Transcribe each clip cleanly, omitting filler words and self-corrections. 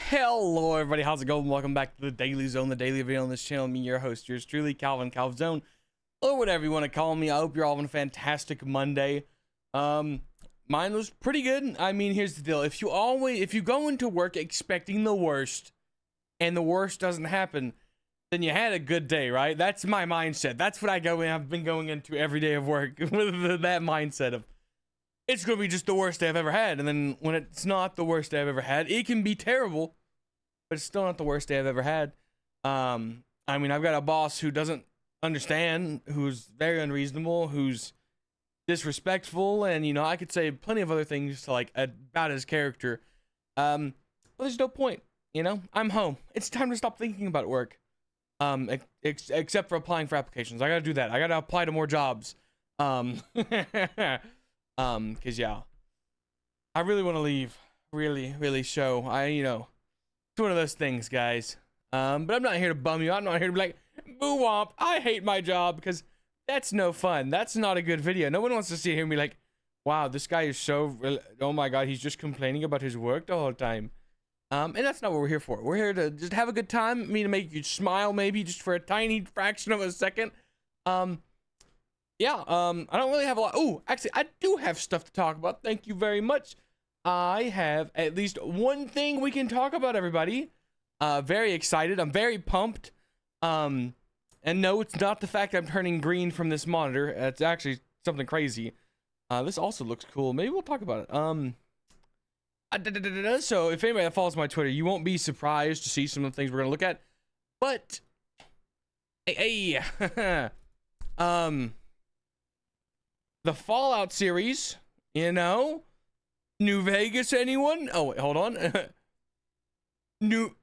Hello everybody, how's it going? Welcome back to the Daily Zone, the daily video on this channel. Me, your host, yours truly, Calvzone, or whatever you want to call me. I hope you're all having a fantastic Monday. Mine was pretty good. I mean, here's the deal. If you go into work expecting the worst and the worst doesn't happen, then you had a good day, right? That's my mindset. That's what I've been going into every day of work with that mindset of it's going to be just the worst day I've ever had. And then when it's not the worst day I've ever had, it can be terrible, but it's still not the worst day I've ever had. I mean, I've got a boss who doesn't understand, who's very unreasonable, who's disrespectful, and, you know, I could say plenty of other things to, like, about his character. But there's no point, you know? I'm home. It's time to stop thinking about work. Except for applying for applications. I gotta do that. I gotta apply to more jobs. Cause yeah, I really want to leave. Really show. You know, it's one of those things, guys. But I'm not here to bum you out. I'm not here to be like, boo womp, I hate my job, because that's no fun. That's not a good video. No one wants to sit here and be like, wow, this guy is so, oh my god, he's just complaining about his work the whole time. And that's not what we're here for. We're here to just have a good time. Me to make you smile, maybe just for a tiny fraction of a second. Yeah, I don't really have a lot. Oh, actually, I do have stuff to talk about. Thank you very much. I have at least one thing we can talk about, everybody. Very excited. I'm very pumped. And no, it's not the fact I'm turning green from this monitor. It's actually something crazy. This also looks cool. Maybe we'll talk about it. So if anybody that follows my Twitter, you won't be surprised to see some of the things we're gonna look at. But hey, the Fallout series, you know, New Vegas, anyone? Oh wait, hold on. New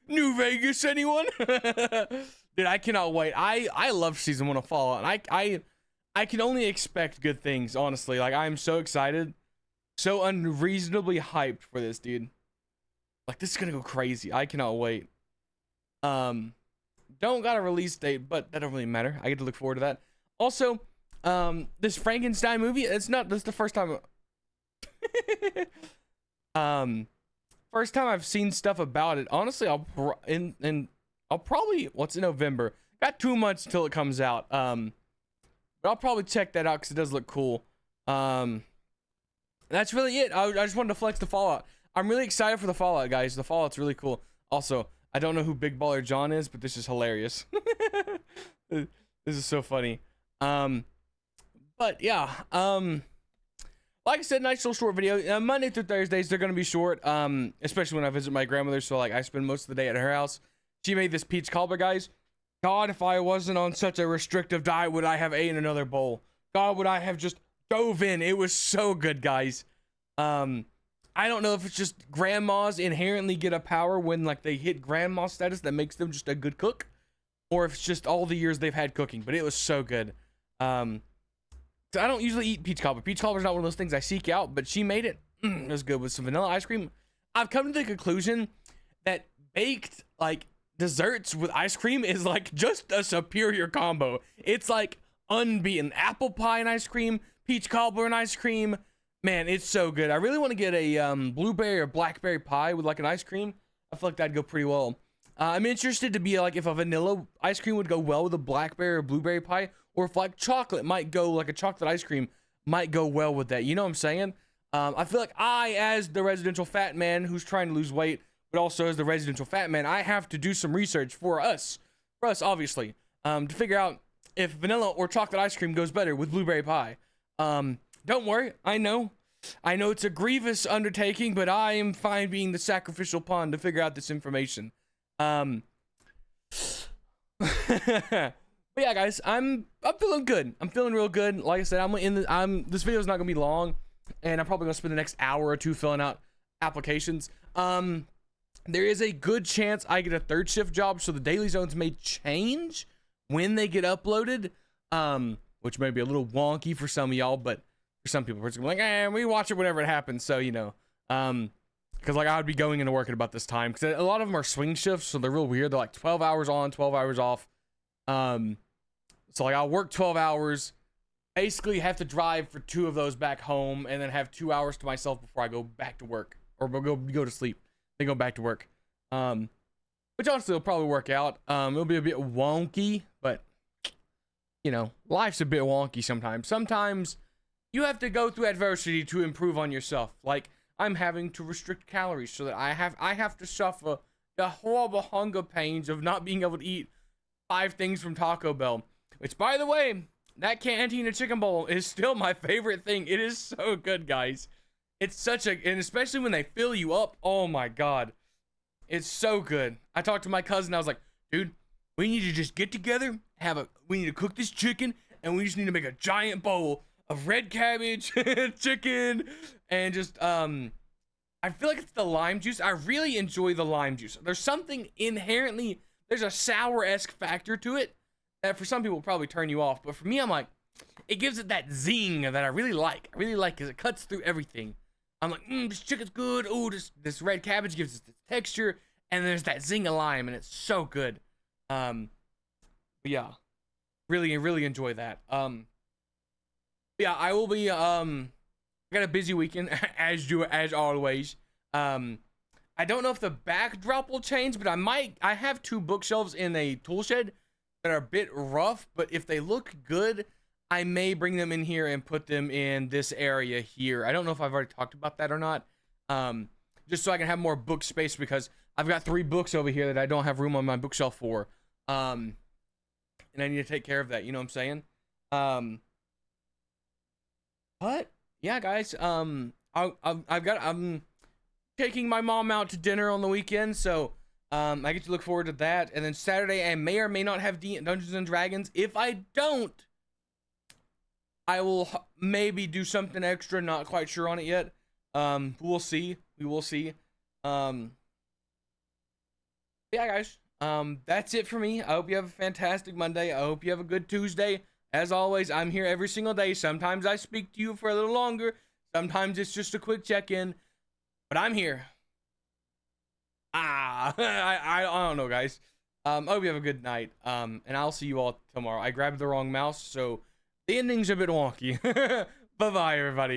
Vegas, anyone? Dude, I cannot wait. I love season 1 of Fallout. I can only expect good things, honestly. Like, I'm so excited. So unreasonably hyped for this, dude. Like, this is gonna go crazy. I cannot wait. Don't got a release date, but that don't really matter. I get to look forward to that. Also, this Frankenstein movie, this is the first time first time I've seen stuff about it. Honestly, I'll probably, what's in November? Got 2 months till it comes out. But I'll probably check that out because it does look cool. That's really it. I just wanted to flex the Fallout. I'm really excited for the Fallout, guys. The Fallout's really cool. Also, I don't know who Big Baller John is, but this is hilarious. This is so funny. But yeah, like I said, nice little short video. Monday through Thursdays, they're gonna be short. Especially when I visit my grandmother. So like, I spend most of the day at her house. She made this peach cobbler, guys. God, if I wasn't on such a restrictive diet, would I have eaten another bowl? God, would I have just dove in? It was so good, guys. I don't know if it's just grandmas inherently get a power when like they hit grandma status that makes them just a good cook, or if it's just all the years they've had cooking. But it was so good. So I don't usually eat peach cobbler. Peach cobbler is not one of those things I seek out, but she made it. It was good with some vanilla ice cream. I've come to the conclusion that baked like desserts with ice cream is like just a superior combo. It's like unbeaten. Apple pie and ice cream, peach cobbler and ice cream. Man, it's so good. I really want to get a blueberry or blackberry pie with like an ice cream. I feel like that'd go pretty well. I'm interested to be like if a vanilla ice cream would go well with a blackberry or blueberry pie, or if like chocolate might go, like a chocolate ice cream might go well with that. You know what I'm saying? I feel like I, as the residential fat man who's trying to lose weight, but also as the residential fat man, I have to do some research for us obviously, to figure out if vanilla or chocolate ice cream goes better with blueberry pie. Don't worry, I know it's a grievous undertaking, but I am fine being the sacrificial pawn to figure out this information. But yeah, guys, I'm feeling good. I'm feeling real good. Like I said, this video is not gonna be long, and I'm probably gonna spend the next hour or two filling out applications. There is a good chance I get a third shift job, so the daily zones may change when they get uploaded, which may be a little wonky for some of y'all, but for some people, it's gonna be like, we watch it whenever it happens. So, you know, because like I would be going into work at about this time, because a lot of them are swing shifts, so they're real weird. They're like 12 hours on, 12 hours off. So like I'll work 12 hours, basically have to drive for 2 of those back home, and then have 2 hours to myself before I go back to work. or go to sleep, then go back to work. Which honestly will probably work out. It'll be a bit wonky, but you know, life's a bit wonky sometimes. Sometimes you have to go through adversity to improve on yourself. Like I'm having to restrict calories so that I have to suffer the horrible hunger pains of not being able to eat 5 things from Taco Bell. Which, by the way, that Cantina chicken bowl is still my favorite thing. It is so good, guys. It's such a, and especially when they fill you up. Oh my god, it's so good. I talked to my cousin. I was like, dude, we need to just get together, we need to cook this chicken, and we just need to make a giant bowl of red cabbage, chicken, and just I feel like it's the lime juice. I really enjoy the lime juice. There's something inherently, there's a sour-esque factor to it that for some people will probably turn you off, but for me, I'm like, it gives it that zing that I really like. I really like because it cuts through everything. I'm like, this chicken's good. Oh, this red cabbage gives it this texture, and there's that zing of lime, and it's so good. But yeah, really enjoy that. Yeah, I will be I got a busy weekend as always. I don't know if the backdrop will change, but I have 2 bookshelves in a tool shed that are a bit rough, but if they look good, I may bring them in here and put them in this area here. I don't know if I've already talked about that or not. Just so I can have more book space, because I've got 3 books over here that I don't have room on my bookshelf for. And I need to take care of that, you know what I'm saying? But yeah, guys, I'm taking my mom out to dinner on the weekend, so I get to look forward to that. And then Saturday, I may or may not have Dungeons and Dragons. If I don't, I will maybe do something extra. Not quite sure on it yet. We'll see. We will see. Yeah, guys. That's it for me. I hope you have a fantastic Monday. I hope you have a good Tuesday. As always, I'm here every single day. Sometimes I speak to you for a little longer. Sometimes it's just a quick check-in. But I'm here. I don't know, guys. I hope you have a good night. And I'll see you all tomorrow. I grabbed the wrong mouse, so the ending's a bit wonky. Bye-bye, everybody.